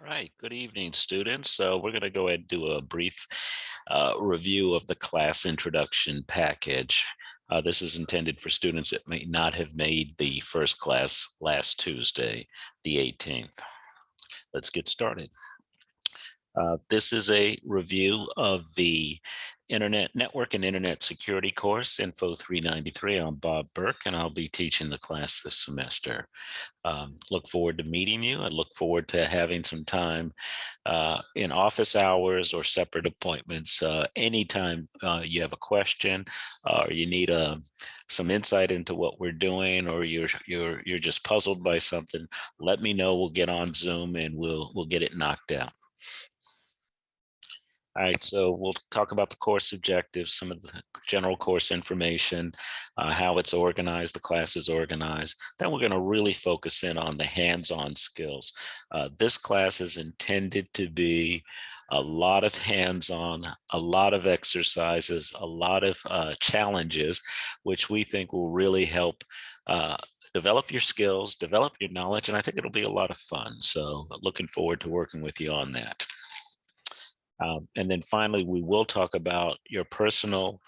All right, good evening, students. We're going to go ahead and do a brief review of the class introduction package. This is intended for students that may not have made the first class last Tuesday, the 18th. Let's get started. This is a review of the Internet Network and Internet Security course, Info 393. I'm Bob Burke, and I'll be teaching the class this semester. Look forward to meeting you. I look forward to having some time in office hours or separate appointments. Anytime you have a question or you need some insight into what we're doing, or you're just puzzled by something, let me know. We'll get on Zoom and we'll get it knocked out. All right, so we'll talk about the course objectives, some of the general course information, how it's organized, the class is organized. Then we're going to really focus in on the hands-on skills. This class is intended to be a lot of hands-on, a lot of exercises, a lot of challenges, which we think will really help develop your skills, develop your knowledge, and I think it'll be a lot of fun. So looking forward to working with you on that. And then finally, we will talk about your personal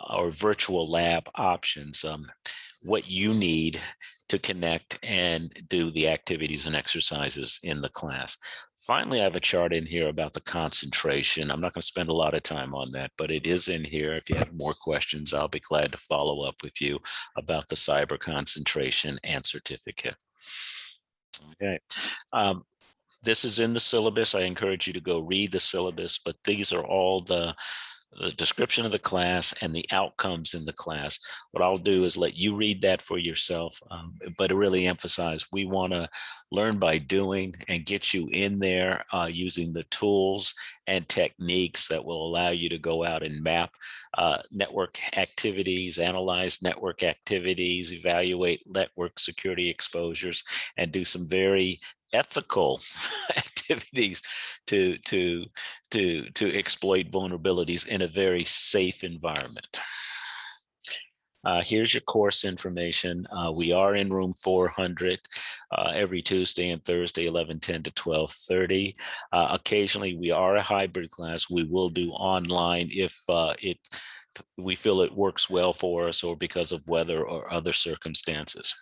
or virtual lab options, what you need to connect and do the activities and exercises in the class. Finally, I have a chart in here about the concentration. I'm not going to spend a lot of time on that, but it is in here. If you have more questions, I'll be glad to follow up with you about the cyber concentration and certificate. Okay. This is in the syllabus. I encourage you to go read the syllabus, but these are all the description of the class and the outcomes in the class. What I'll do is let you read that for yourself, but to really emphasize, we want to learn by doing and get you in there using the tools and techniques that will allow you to go out and map network activities, analyze network activities, evaluate network security exposures, and do some very ethical activities to exploit vulnerabilities in a very safe environment. Here's your course information. We are in room 400 every Tuesday and Thursday, 11:10 to 12:30. Occasionally, we are a hybrid class. We will do online if we feel it works well for us or because of weather or other circumstances.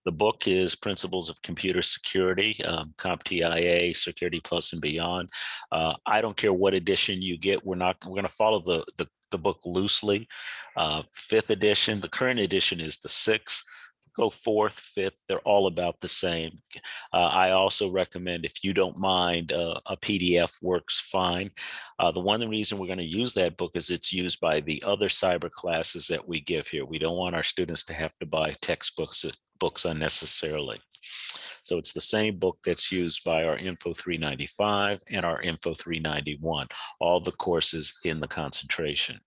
The book is Principles of Computer Security, CompTIA, Security Plus and Beyond. I don't care what edition you get. We're going to follow the book loosely. 5th edition, the current edition is the 6th. Go 4th, 5th, they're all about the same. I also recommend, if you don't mind, a PDF works fine. The one reason we're going to use that book is it's used by the other cyber classes that we give here. We don't want our students to have to buy textbooks unnecessarily. So it's the same book that's used by our Info 395 and our Info 391, all the courses in the concentration.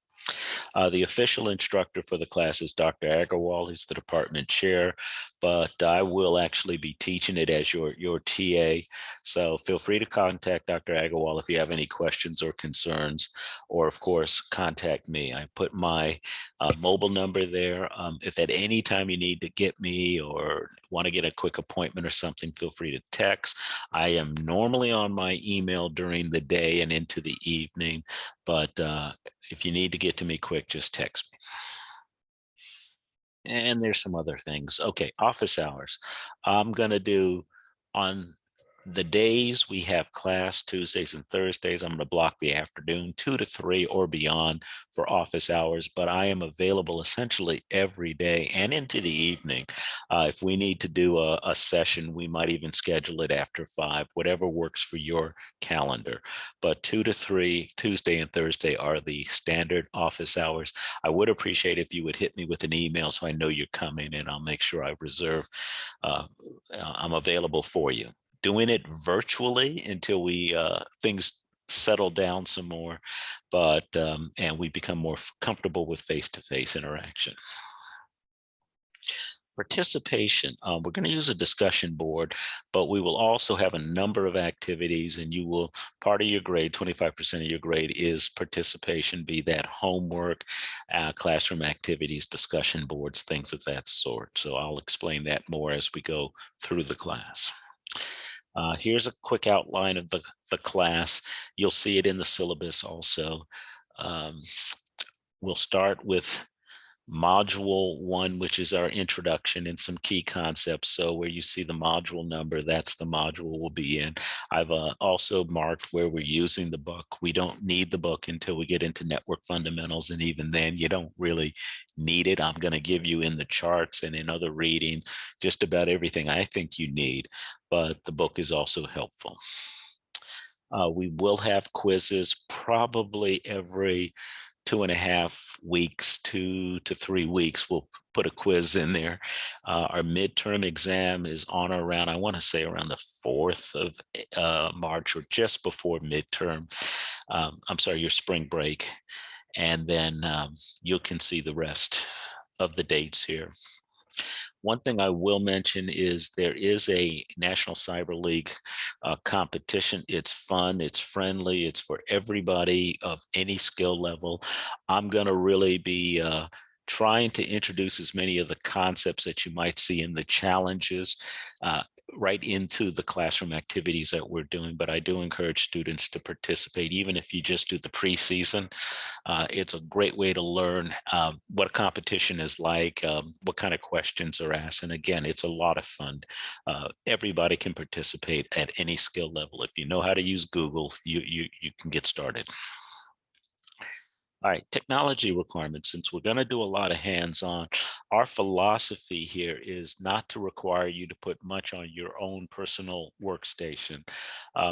The official instructor for the class is Dr. Agarwal. He's the department chair, but I will actually be teaching it as your TA. So feel free to contact Dr. Agarwal if you have any questions or concerns, or of course, contact me. I put my mobile number there. If at any time you need to get me or want to get a quick appointment or something, feel free to text. I am normally on my email during the day and into the evening, but if you need to get to me quick, just text me. And there's some other things. Okay, office hours. I'm going to do on the days we have class, Tuesdays and Thursdays, I'm going to block the afternoon, 2 to 3 or beyond for office hours, but I am available essentially every day and into the evening. If we need to do a session, we might even schedule it after 5, whatever works for your calendar. But 2 to 3, Tuesday and Thursday are the standard office hours. I would appreciate if you would hit me with an email so I know you're coming, and I'll make sure I reserve, I'm available for you. Doing it virtually until we things settle down some more, but and we become more comfortable with face-to-face interaction. Participation, we're going to use a discussion board, but we will also have a number of activities, and you will, part of your grade, 25% of your grade is participation, be that homework, classroom activities, discussion boards, things of that sort. So I'll explain that more as we go through the class. Here's a quick outline of the class. You'll see it in the syllabus also. Um, we'll start with Module 1, which is our introduction and some key concepts. So where you see the module number, that's the module we'll be in. I've also marked where we're using the book. We don't need the book until we get into network fundamentals. And even then, you don't really need it. I'm going to give you in the charts and in other reading just about everything I think you need, but the book is also helpful. We will have quizzes probably every 2.5 weeks, 2 to 3 weeks. We'll put a quiz in there. Our midterm exam is on or around, I want to say around the 4th of March or just before midterm. I'm sorry, your spring break. And then you can see the rest of the dates here. One thing I will mention is there is a National Cyber League competition. It's fun, it's friendly, it's for everybody of any skill level. I'm going to really be trying to introduce as many of the concepts that you might see in the challenges right into the classroom activities that we're doing, but I do encourage students to participate, even if you just do the preseason. It's a great way to learn what a competition is like, what kind of questions are asked. And again, it's a lot of fun. Everybody can participate at any skill level. If you know how to use Google, you can get started. All right, technology requirements. Since we're going to do a lot of hands-on, our philosophy here is not to require you to put much on your own personal workstation.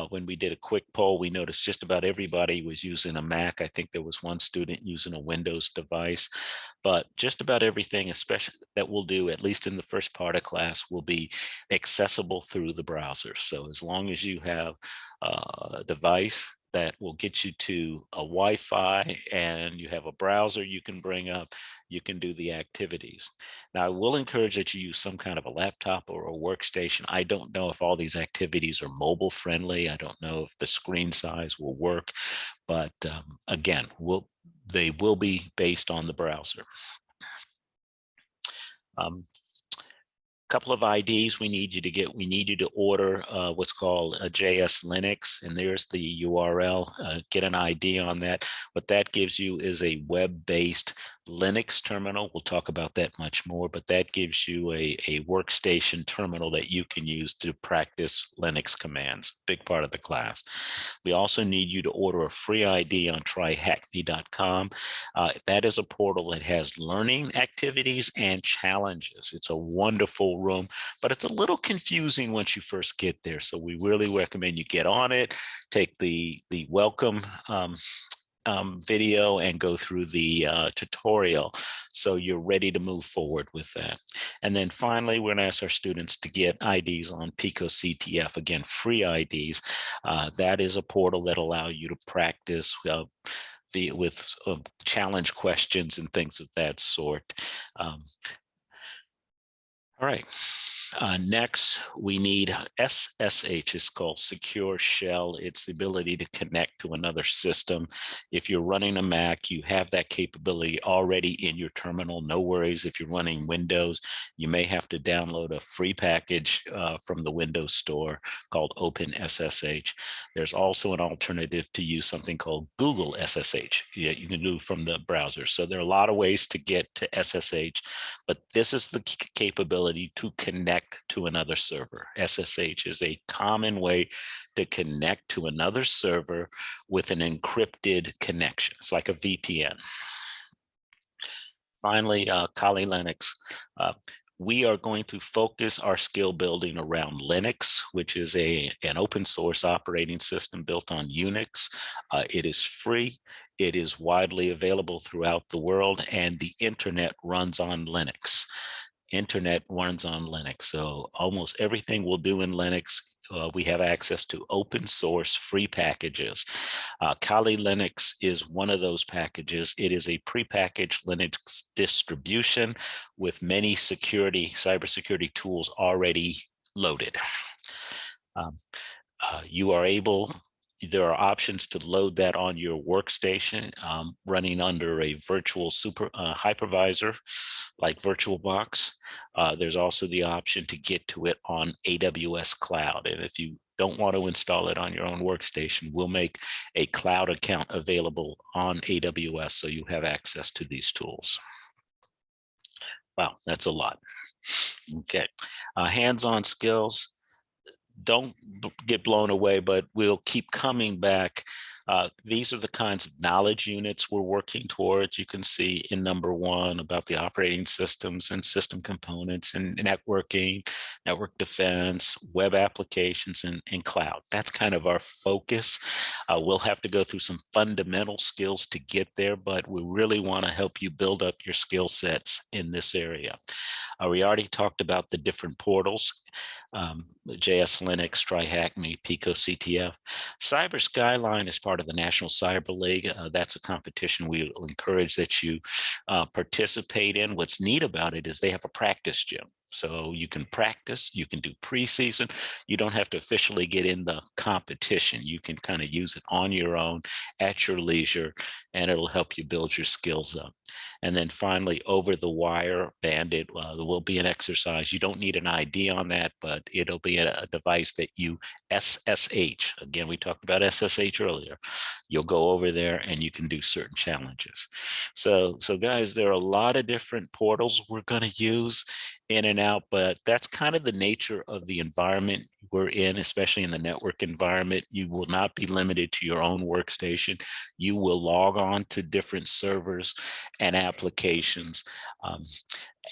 When we did a quick poll, we noticed just about everybody was using a Mac. I think there was one student using a Windows device, but just about everything, especially that we'll do, at least in the first part of class, will be accessible through the browser. So as long as you have a device that will get you to a Wi-Fi and you have a browser you can bring up, you can do the activities. Now, I will encourage that you use some kind of a laptop or a workstation. I don't know if all these activities are mobile friendly. I don't know if the screen size will work, but again, they will be based on the browser. Couple of IDs we need you to get. We need you to order what's called a JS Linux, and there's the URL. Get an ID on that. What that gives you is a web-based Linux terminal. We'll talk about that much more, but that gives you a workstation terminal that you can use to practice Linux commands, big part of the class. We also need you to order a free ID on tryhackme.com. That is a portal that has learning activities and challenges. It's a wonderful room, but it's a little confusing once you first get there. So we really recommend you get on it, take the welcome video and go through the tutorial so you're ready to move forward with that. And then finally, we're going to ask our students to get IDs on Pico CTF, again, free IDs. That is a portal that allows you to practice with challenge questions and things of that sort. All right. Next, we need SSH. It's called Secure Shell. It's the ability to connect to another system. If you're running a Mac, you have that capability already in your terminal. No worries. If you're running Windows, you may have to download a free package from the Windows Store called OpenSSH. There's also an alternative to use something called Google SSH. You can do from the browser. So there are a lot of ways to get to SSH, but this is the capability to connect to another server. SSH is a common way to connect to another server with an encrypted connection. It's like a VPN. Finally, Kali Linux. We are going to focus our skill building around Linux, which is an open source operating system built on Unix. It is free. It is widely available throughout the world, and the internet runs on Linux. Internet runs on Linux. So almost everything we'll do in Linux, we have access to open source free packages. Kali Linux is one of those packages. It is a prepackaged Linux distribution with many cybersecurity tools already loaded. There are options to load that on your workstation running under a virtual hypervisor like VirtualBox. There's also the option to get to it on AWS Cloud. And if you don't want to install it on your own workstation, we'll make a cloud account available on AWS so you have access to these tools. Wow, that's a lot. Okay, hands-on skills. Don't get blown away, but we'll keep coming back. These are the kinds of knowledge units we're working towards. You can see in number 1 about the operating systems and system components and networking, network defense, web applications, and cloud. That's kind of our focus. We'll have to go through some fundamental skills to get there, but we really want to help you build up your skill sets in this area. We already talked about the different portals, JS Linux, TryHackMe, Pico CTF. Cyber Skyline is part of the National Cyber League. That's a competition we will encourage that you participate in. What's neat about it is they have a practice gym. So you can practice, you can do preseason. You don't have to officially get in the competition. You can kind of use it on your own at your leisure, and it'll help you build your skills up. And then finally, over the wire bandit, there will be an exercise. You don't need an ID on that, but it'll be a device that you SSH. Again, we talked about SSH earlier. You'll go over there and you can do certain challenges. So guys, there are a lot of different portals we're going to use in and out, but that's kind of the nature of the environment we're in, especially in the network environment. You will not be limited to your own workstation. You will log on to different servers and applications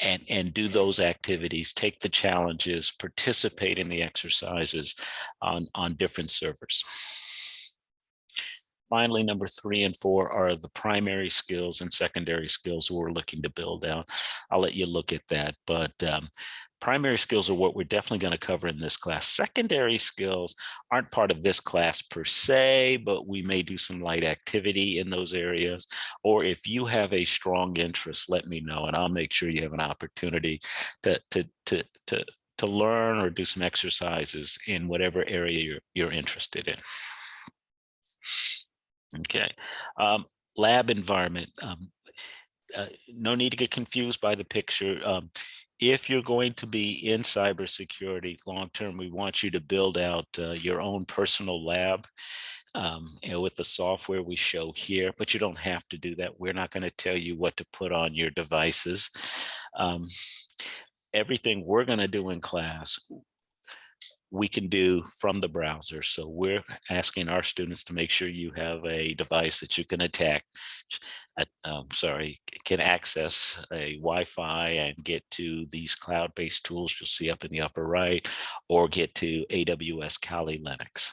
and do those activities, take the challenges, participate in the exercises on different servers. Finally, number 3 and 4 are the primary skills and secondary skills we're looking to build out. I'll let you look at that, but primary skills are what we're definitely going to cover in this class. Secondary skills aren't part of this class per se, but we may do some light activity in those areas. Or if you have a strong interest, let me know, and I'll make sure you have an opportunity to learn or do some exercises in whatever area you're interested in. Okay, lab environment. No need to get confused by the picture. If you're going to be in cybersecurity long-term, we want you to build out your own personal lab with the software we show here, but you don't have to do that. We're not going to tell you what to put on your devices. Everything we're going to do in class, we can do from the browser. So we're asking our students to make sure you have a device that you can can access a Wi-Fi and get to these cloud-based tools you'll see up in the upper right, or get to AWS Kali Linux.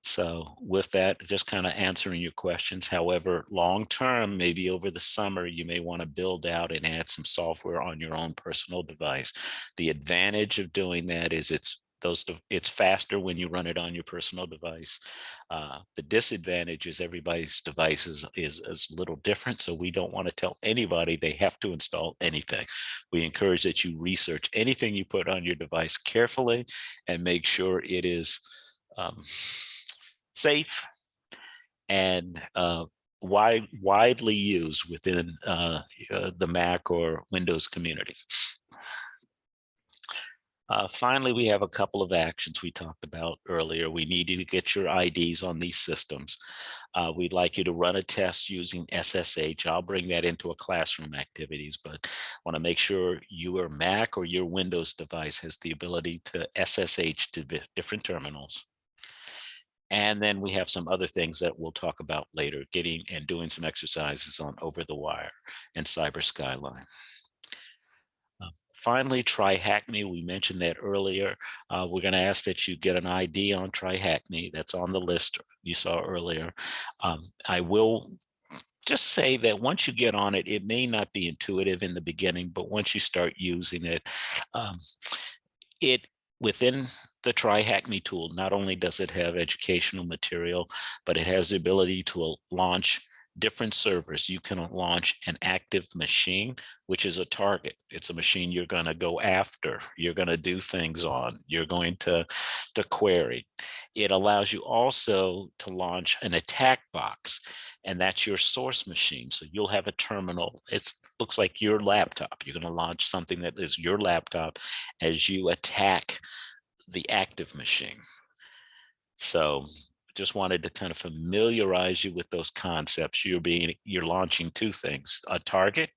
So with that, just kind of answering your questions. However, long-term, maybe over the summer, you may want to build out and add some software on your own personal device. The advantage of doing that is it's faster when you run it on your personal device. The disadvantage is everybody's device is a little different, so we don't want to tell anybody they have to install anything. We encourage that you research anything you put on your device carefully and make sure it is safe and widely used within the Mac or Windows community. Finally, we have a couple of actions we talked about earlier. We need you to get your IDs on these systems. We'd like you to run a test using SSH. I'll bring that into a classroom activities, but want to make sure your Mac or your Windows device has the ability to SSH to different terminals. And then we have some other things that we'll talk about later, getting and doing some exercises on Over the Wire and Cyber Skyline. Finally, TryHackMe, we mentioned that earlier. We're going to ask that you get an ID on TryHackMe. That's on the list you saw earlier. I will just say that once you get on it, it may not be intuitive in the beginning, but once you start using it, within the TryHackMe tool, not only does it have educational material, but it has the ability to launch different servers. You can launch an active machine, which is a target. It's a machine you're going to go after. You're going to do things on. You're going to query. It allows you also to launch an attack box, and that's your source machine. So you'll have a terminal. It looks like your laptop. You're going to launch something that is your laptop as you attack the active machine. So just wanted to kind of familiarize you with those concepts. You're launching two things, a target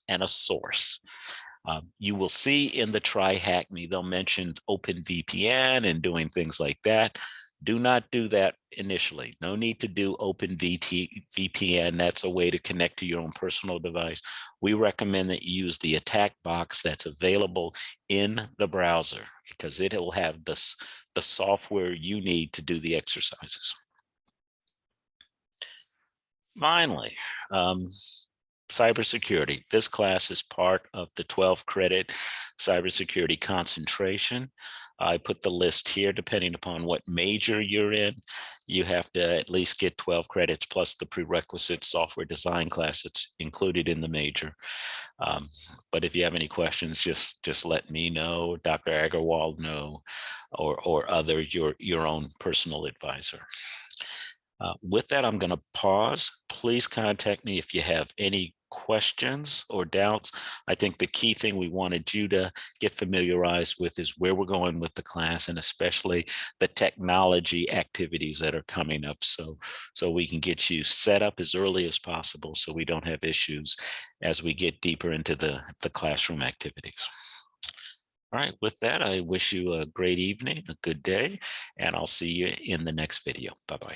and a source. You will see in the Try Hack Me, they'll mention OpenVPN and doing things like that. Do not do that initially. No need to do OpenVPN. That's a way to connect to your own personal device. We recommend that you use the attack box that's available in the browser because it will have the software you need to do the exercises. Finally, cybersecurity. This class is part of the 12 credit cybersecurity concentration. I put the list here depending upon what major you're in. You have to at least get 12 credits plus the prerequisite software design class that's included in the major. But if you have any questions, just let me know, Dr. Agarwal know, or others, your own personal advisor. With that, I'm going to pause. Please contact me if you have any questions or doubts. I think the key thing we wanted you to get familiarized with is where we're going with the class, and especially the technology activities that are coming up, so we can get you set up as early as possible so we don't have issues as we get deeper into the classroom activities. All right, with that, I wish you a great evening, a good day, and I'll see you in the next video. Bye-bye.